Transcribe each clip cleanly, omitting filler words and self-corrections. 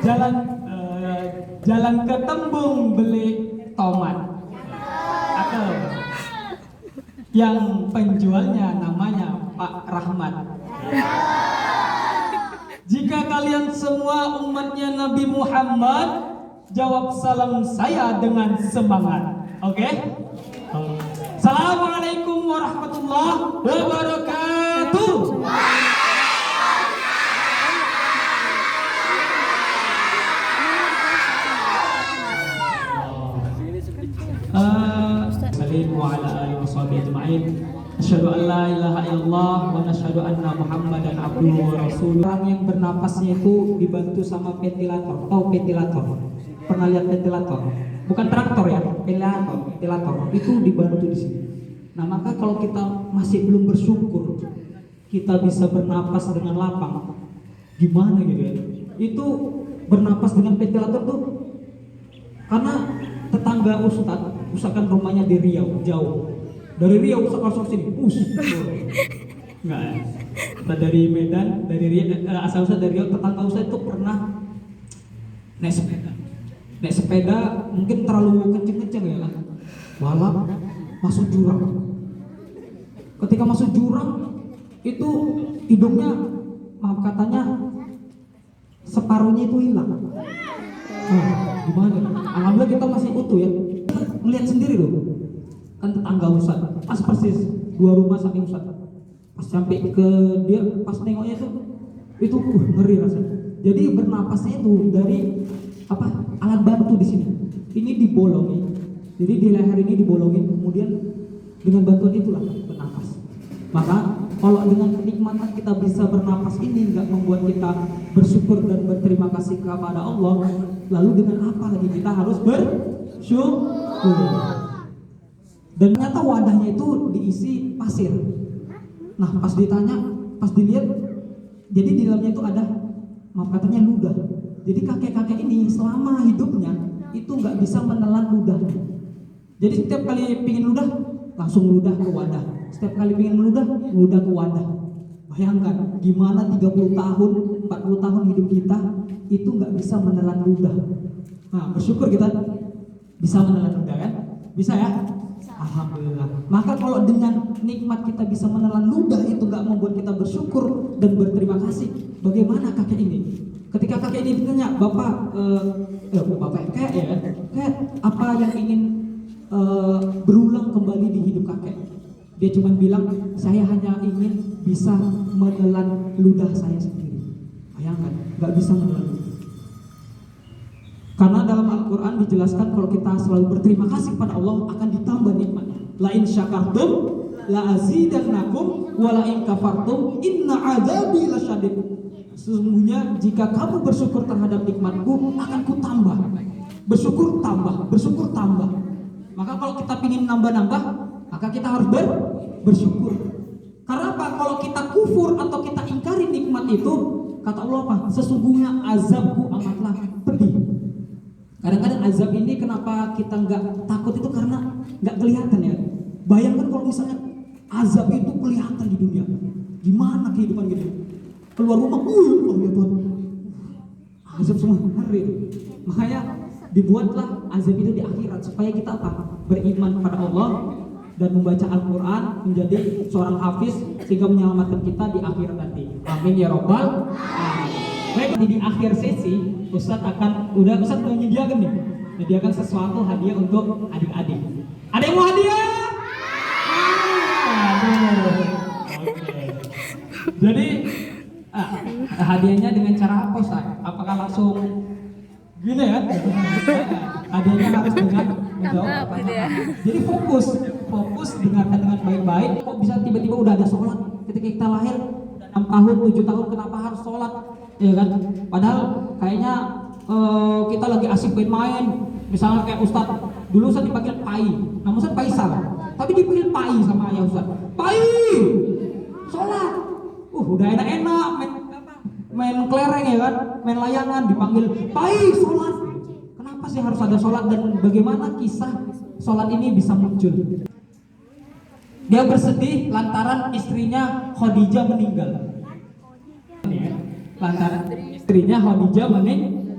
jalan jalan ke Tembung beli tomat. Atau yang penjualnya namanya Pak Rahmat. Jika kalian semua umatnya Nabi Muhammad, jawab salam saya dengan semangat. Oke? Assalamualaikum warahmatullahi wabarakatuh. Wa ala alihi washabihi ajma'in. Asyhadu an la ilaha illallah wa nasyhadu anna Muhammadan abduhu wa rasuluh. Orang yang bernapasnya itu dibantu sama ventilator. Tahu ventilator? Pernah lihat ventilator? Bukan traktor ya, ventilator. Itu dibantu di sini. Nah, maka kalau kita masih belum bersyukur kita bisa bernapas dengan lapang, gimana gitu ya? Itu bernapas dengan ventilator tuh karena tetangga usahakan rumahnya di Riau, jauh. Dari Riau usahakan sini, enggak. Kita dari Medan, dari asal-usul dari Riau, tetangga usaha itu pernah naik sepeda. Naik sepeda mungkin terlalu kenceng-kenceng ya kan. Balap masuk jurang. Ketika masuk jurang itu hidungnya, maaf katanya, separuhnya itu hilang. Gimana? Alhamdulillah kita masih utuh ya. Melihat sendiri loh. Kan tetangga Ustaz, pas persis 2 rumah samping Ustaz. Pas sampai ke dia, pas nengoknya itu ngeri rasanya. Jadi bernapasnya itu dari alat bantu di sini. Ini dibolongin. Jadi di leher ini dibolongin, kemudian dengan bantuan itulah bernapas. Maka kalau dengan kenikmatan kita bisa bernapas ini nggak membuat kita bersyukur dan berterima kasih kepada Allah, lalu dengan apa lagi kita harus bersyukur? Dan ternyata wadahnya itu diisi pasir. Nah, pas dilihat, jadi di dalamnya itu ada, maaf katanya, ludah. Jadi kakek-kakek ini selama hidupnya itu nggak bisa menelan ludahnya. Jadi setiap kali pingin ludah, langsung ludah ke wadah. Setiap kali pingin ludah ke wadah. Bayangkan gimana 30 tahun, 40 tahun hidup kita itu nggak bisa menelan ludah. Nah, bersyukur kita bisa menelan ludah kan? Bisa ya? Alhamdulillah. Maka kalau dengan nikmat kita bisa menelan ludah itu nggak membuat kita bersyukur dan berterima kasih, bagaimana kakek ini? Ketika kakek ini ditanya, Bapak kayak apa yang ingin berulang kembali di hidup kakek? Dia cuma bilang, saya hanya ingin bisa menelan ludah saya sendiri. Bayangkan, nggak bisa menelan ludah. Karena dalam Al-Quran dijelaskan kalau kita selalu berterima kasih pada Allah akan ditambah nikmatnya. La in syakartum la azidannakum wa la in kafartum inna adzabi lasyadid. Sesungguhnya jika kamu bersyukur terhadap nikmatku akan ku tambah. Bersyukur tambah. Maka kalau kita ingin nambah-nambah, maka kita harus bersyukur. Karena apa? Kalau kita kufur atau kita ingkari nikmat itu, kata Allah apa? Sesungguhnya azabku amatlah pedih. Kadang-kadang azab ini kenapa kita nggak takut itu karena nggak kelihatan ya. Bayangkan kalau misalnya azab itu kelihatan di dunia, gimana kehidupan kita? Keluar rumah, ya Tuhan, azab semua ngeri. Makanya dibuatlah azab itu di akhirat supaya kita beriman pada Allah dan membaca Al-Quran, menjadi seorang hafiz sehingga menyelamatkan kita di akhirat nanti. Amin ya robbal alamin. Baik, di akhir sesi Ustadz mau menyediakan sesuatu hadiah untuk adik-adik. Ada yang mau hadiah? Oke. Jadi hadiahnya dengan cara apa, Ustaz? Apakah langsung gini ya? Hadiahnya harus dengan menjawab pertanyaan. Jadi fokus dengarkan dengan baik-baik. Kok bisa tiba-tiba udah ada sholat ketika kita lahir 6 tahun, 7 tahun, kenapa harus sholat? Ya kan? Padahal kayaknya kita lagi asik main. Misalnya kayak Ustadz, dulu Ustadz dipanggil Pai, nama Ustadz Faisal, tapi dipanggil Pai sama ayah Ustadz. Pai, sholat. Udah enak-enak main kelereng ya kan, main layangan, dipanggil Pai, sholat. Kenapa sih harus ada sholat dan bagaimana kisah sholat ini bisa muncul? Dia bersedih lantaran istrinya Khadijah meninggal. Lantaran istrinya Khadijah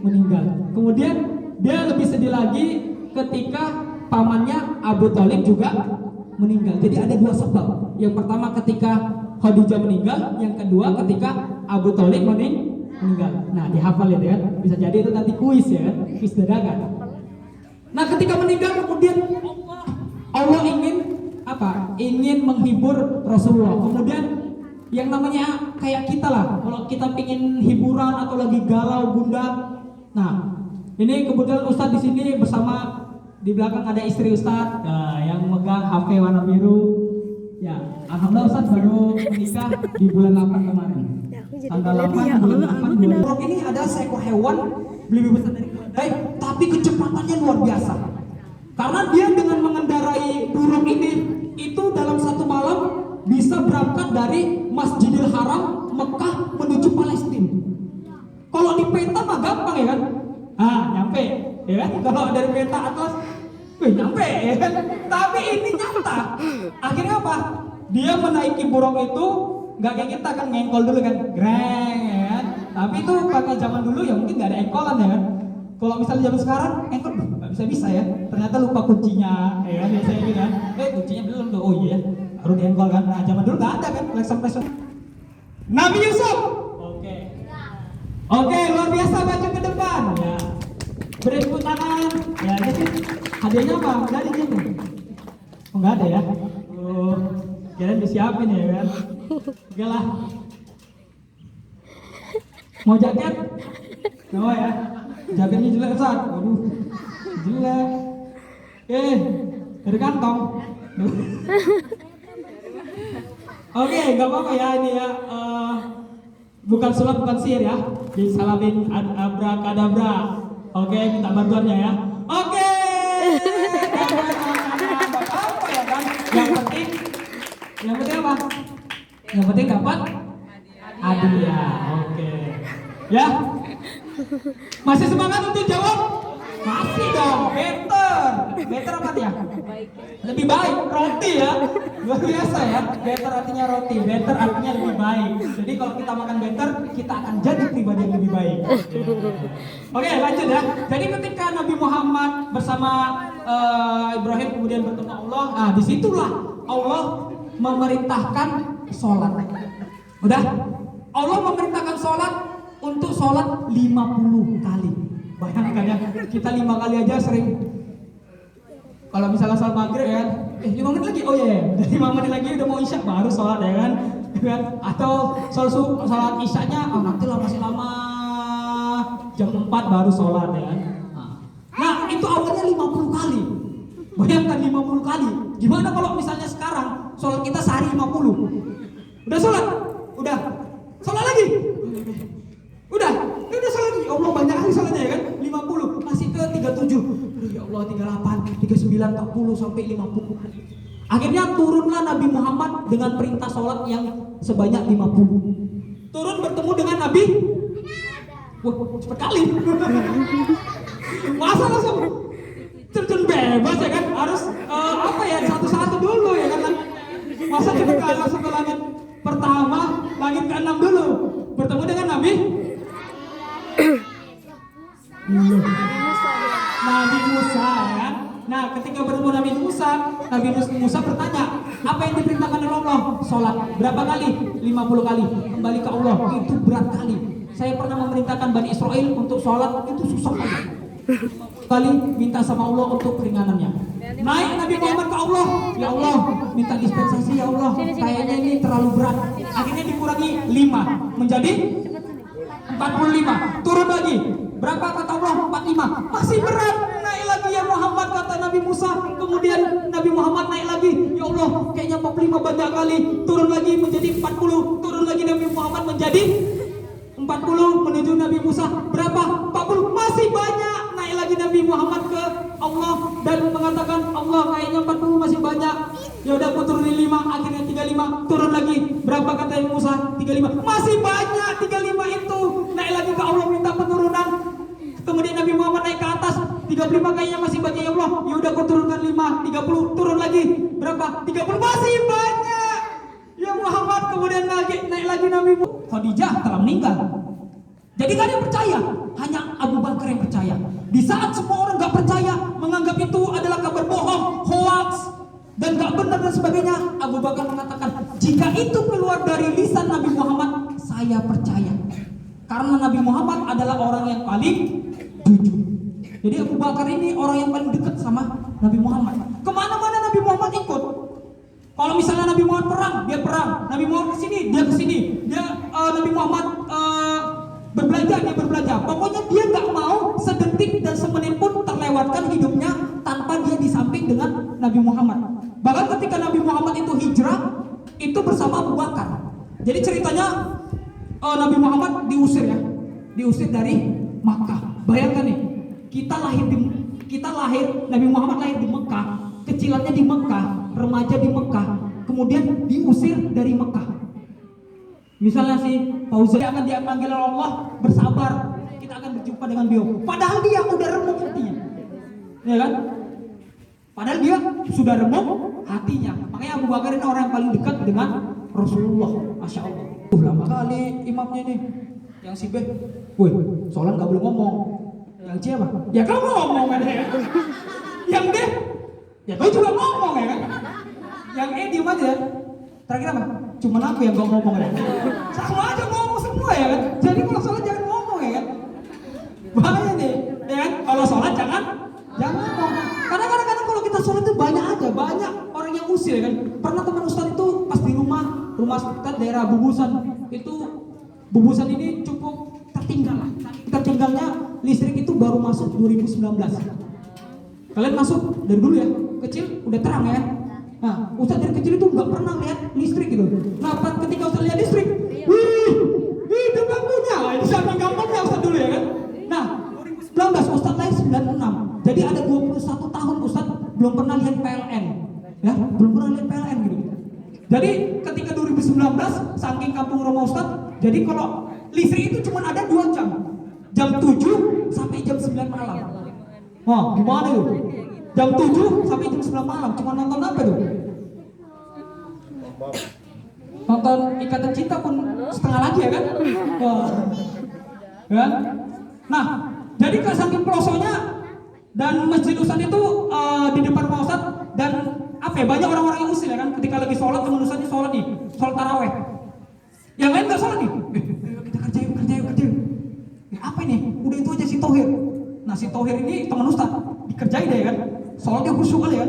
meninggal. Kemudian dia lebih sedih lagi ketika pamannya Abu Thalib juga meninggal. Jadi ada dua sebab. Yang pertama ketika Khadijah meninggal, yang kedua ketika Abu Thalib meninggal. Nah, dihafal ya kan? Bisa jadi itu nanti kuis ya kan? Kuis dadakan. Nah, ketika meninggal kemudian Allah ingin apa? Ingin menghibur Rasulullah. Kemudian yang namanya kayak kita lah, kalau kita pingin hiburan atau lagi galau bunda. Nah, ini kebetulan Ustadz di sini bersama, di belakang ada istri Ustadz yang megang HP warna biru. Ya, alhamdulillah Ustadz baru menikah di bulan 8 kemarin. Tanggal 8 bulan 8. Burung ini ada seekor hewan lebih besar dari keledai, tapi kecepatannya luar biasa. Karena dia dengan mengendarai burung ini itu dalam satu malam bisa berangkat dari Masjidil Haram Mekah menuju Palestina. Kalau di peta mah gampang ya kan? Nyampe, ya kan? Kalau dari peta atlas, nyampe ya kan? Tapi ini nyata. Akhirnya apa? Dia menaiki burung itu nggak kayak kita kan ngengkol dulu kan, greng ya kan? Tapi itu pakai zaman dulu ya mungkin nggak ada engkolan ya kan? Kalau misalnya zaman sekarang engkol nggak bisa ya. Ternyata lupa kuncinya, ya kan? Biasanya gitu kan? Kuncinya belum tuh. Oh iya, baru diengkol kan? Nah zaman dulu nggak ada kan? Flexon. Nabi Yusuf. Oke, luar biasa, maju ke depan. Ya. Beri tepuk tangan. Ya, jadi hadiahnya apa? Nggak ada di sini. Oh, nggak ada ya? Oh, kirain disiapin ya kan? Oke lah. Mau jaket? Mau ya? Jaketnya jelek Ustaz. Waduh, jelek. Dari kantong. Oke, nggak apa-apa ya ini ya. Bukan sulap, bukan sihir ya. Disalamin abrakadabra. Oke, minta bantuannya ya. Oke. Apa ya kan? Yang penting apa? Yang penting dapat hadiah. Oke. Ya. Masih semangat untuk jawab? Masih dong. Better apa ya? Lebih baik, roti ya. Luar biasa ya. Better artinya roti, better artinya lebih baik. Jadi kalau kita makan better, kita akan jadi pribadi yang lebih baik. Oke, lanjut ya. Jadi ketika Nabi Muhammad bersama Ibrahim kemudian bertemu Allah, nah disitulah Allah memerintahkan sholat. Udah? Allah memerintahkan sholat untuk sholat 50 kali. Bayangkan ya, kita 5 kali aja sering. Kalau misalnya sholat maghrib ya kan, 5 menit lagi, oh iya, 5 menit lagi udah mau isya baru sholat ya kan, atau sholat isyanya, nanti lah masih lama, jam 4 baru sholat ya kan. Nah itu awalnya 50 kali, bayangkan 50 kali. Gimana kalau misalnya sekarang sholat kita sehari 50, udah sholat, udah sholat lagi, udah sholat lagi, Allah banyak kali sholatnya ya kan, 50, masih ke 37. Ya Allah 38, 39, 40 sampai 50. Akhirnya turunlah Nabi Muhammad dengan perintah sholat yang sebanyak 50. Turun bertemu dengan Nabi. Wah, cepet kali. Masa langsung terjun bebas ya kan? Harus satu-satu dulu ya kan? Masa cepet kali langsung ke langit pertama, langit ke-6 dulu. Bertemu dengan Nabi. Nabi Musa ya. Nah ketika bertemu Nabi Musa bertanya, apa yang diperintahkan oleh Allah? Sholat. Berapa kali? 50 kali. Kembali ke Allah, itu berat kali. Saya pernah memerintahkan Bani Israel untuk sholat, itu susah kali. 50 kali minta sama Allah untuk keringanannya. Naik Nabi Muhammad ke Allah, ya Allah minta dispensasi ya Allah, kayaknya ini terlalu berat. Akhirnya dikurangi 5 menjadi 45. Turun lagi. Berapa kata Allah? 45. Masih berat. Naik lagi ya Muhammad, kata Nabi Musa. Kemudian Nabi Muhammad naik lagi. Ya Allah, kayaknya 45 banyak kali. Turun lagi menjadi 40. Turun lagi Nabi Muhammad menjadi 40 menuju Nabi Musa. Berapa? 40. Masih banyak. Naik lagi Nabi Muhammad ke Allah dan mengatakan, Allah kayaknya 40 masih banyak. Ya udah aku turunin 5, akhirnya 35. Turun lagi. Berapa kata Nabi Musa? 35. Masih banyak 35 itu. Naik lagi ke Allah minta penurunan. Kemudian Nabi Muhammad naik ke atas 35 35 kayaknya masih banyak ya Allah. Ya udah kau turunkan 5, 30, turun lagi. Berapa? 30 masih banyak. Ya Muhammad, kemudian naik lagi Nabi Khadijah telah meninggal. Jadi gak ada yang percaya, hanya Abu Bakar yang percaya. Di saat semua orang gak percaya, menganggap itu adalah kabar bohong, hoax, dan gak benar dan sebagainya, Abu Bakar mengatakan, jika itu keluar dari lisan Nabi Muhammad, saya percaya. Karena Nabi Muhammad adalah orang yang paling jujur. Jadi Abu Bakar ini orang yang paling dekat sama Nabi Muhammad. Kemana-mana Nabi Muhammad ikut. Kalau misalnya Nabi Muhammad perang, dia perang. Nabi Muhammad kesini, dia kesini. Nabi Muhammad berbelanja, dia berbelanja. Pokoknya dia nggak mau sedetik dan semenit pun terlewatkan hidupnya tanpa dia di samping dengan Nabi Muhammad. Bahkan ketika Nabi Muhammad itu hijrah, itu bersama Abu Bakar. Jadi ceritanya Nabi Muhammad diusir ya, diusir dari Makkah. Bayangkan nih, kita lahir, Nabi Muhammad lahir di Mekah, kecilannya di Mekah, remaja di Mekah, kemudian diusir dari Mekah. Misalnya si Fauzan akan dipanggil oleh Allah, bersabar, kita akan berjumpa dengan beliau. Padahal dia udah remuk hatinya, ya kan? Padahal dia sudah remuk hatinya. Makanya Abu Bakar ini orang yang paling dekat dengan Rasulullah, masya Allah. Lama kali imamnya nih, yang si B, woi, sholat nggak boleh ngomong. Yang C apa? Ya kamu ngomong kan ya. Yang D, ya kau juga ngomong ya kan. Yang E diem aja. Terakhir apa? Cuman aku yang gak ngomong ya. Sama aja ngomong semua ya kan. Jadi kalau sholat jangan ngomong ya kan. Bahaya nih, ya kan. Kalau sholat jangan ngomong. Karena kadang-kadang kalau kita sholat itu banyak orang yang usir ya kan. Pernah teman Ustaz itu pas di rumah Ustaz daerah Bubusan itu, Bubusan ini cukup tertinggal lah. Tertinggalnya listrik itu baru masuk 2019. Kalian masuk dari dulu ya, kecil udah terang ya. Nah, Ustaz dari kecil itu nggak pernah lihat listrik gitu. Nah, ketika Ustaz lihat listrik, wih, depan punya. Ini saking gampangnya Ustaz dulu ya kan. Nah, 2019 Ustaz lahir 96. Jadi ada 21 tahun Ustaz belum pernah lihat PLN. Ya, belum pernah lihat PLN gitu. Jadi ketika 2019 saking kampung rumah Ustaz, jadi kalau listrik itu cuma ada 2 jam. Jam 7 sampai jam 9 malam. Wah, gimana itu? Jam 7 sampai jam 9 malam. Cuma nonton apa tuh? Nonton Ikatan Cinta pun setengah lagi ya kan? Wah. Ya? Nah, jadi saking pelosoknya dan Masjid Ustaz itu di depan rumah Ustaz, dan apa ya, banyak orang-orang yang usil ya kan, ketika lagi sholat teman Ustaz ini sholat nih, sholat taraweh. Yang lain nggak sholat nih. Kita kerja yuk. Apa ini? Udah itu aja si Tohir. Nah si Tohir ini teman Ustaz, dikerjain deh kan, sholatnya khusyuk kali ya.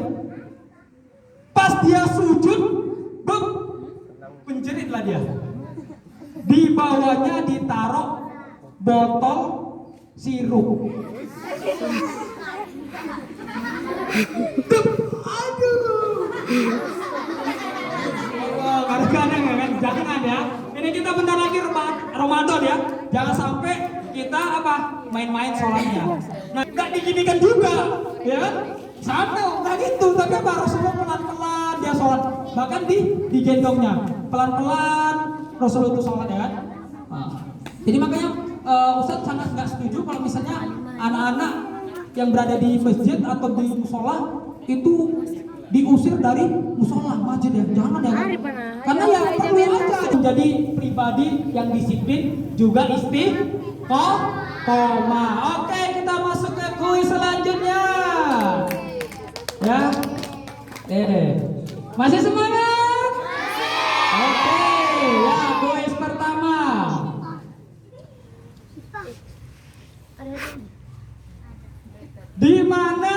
Pas dia sujud, penjerit lah dia. Di bawahnya ditaruh botol sirup. Aduh. Kadang-kadang ya kan, jangan ya. Ini kita bentar lagi Ramadan ya. Jangan sampai kita main-main sholatnya. Nah, nggak diginikan juga, ya kan? Sampai nggak gitu, tapi Rasulullah pelan-pelan dia sholat. Bahkan digendongnya pelan-pelan Rasulullah itu sholat ya kan. Nah, jadi makanya Ustadz sangat nggak setuju kalau misalnya anak-anak yang berada di masjid atau di musola itu diusir dari musola masjid ya, jangan ya kan? Karena ya perlu aja menjadi pribadi yang disiplin juga istiqomah. Oke, kita masuk ke kuis selanjutnya ya. Masih semangat? Oke, ya kuis pertama. Di mana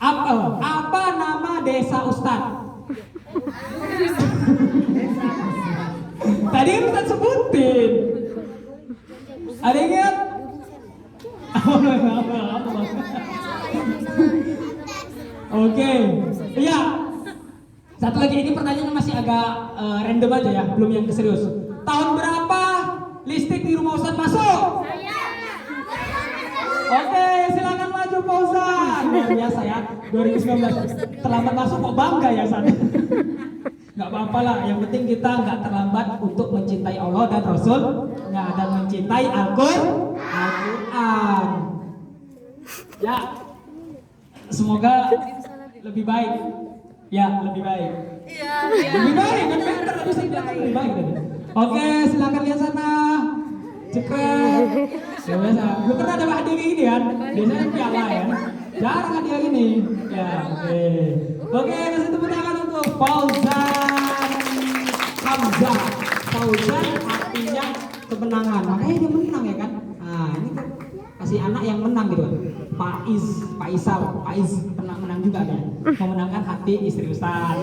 apa nama desa Ustadz? Tadi Ustadz sebutin. Ada yang ingat? Oke, iya. Satu lagi, ini pertanyaannya masih agak random aja ya, belum yang serius. Tahun berapa listrik di rumah Ustadz masuk? Oke, silakan maju Pak Ustadz. Luar biasa ya, 2019 terlambat masuk kok bangga ya Ustadz. Nggak apa-apa lah, yang penting kita nggak terlambat untuk mencintai Allah dan Rasul, dan mencintai Al-Quran. Ya, semoga lebih baik. Ya, lebih baik. Iya, Lebih baik, kan better tadi saya bilang kan lebih baik tadi. Oke, silakan lihat sana. Cekrek. Ya biasa. Lu pernah ada hadiah gini kan? Biasanya piala ya. Jarang hadiah gini. Ya, oke. Oke, kasih tepuk tangan untuk Fauzan Hamzah. Fauzan artinya kemenangan. Makanya dia menang ya kan? Nah, ini tuh kasih anak yang menang gitu kan. Pak Isal pernah menang juga kan? Memenangkan hati istri Ustaz.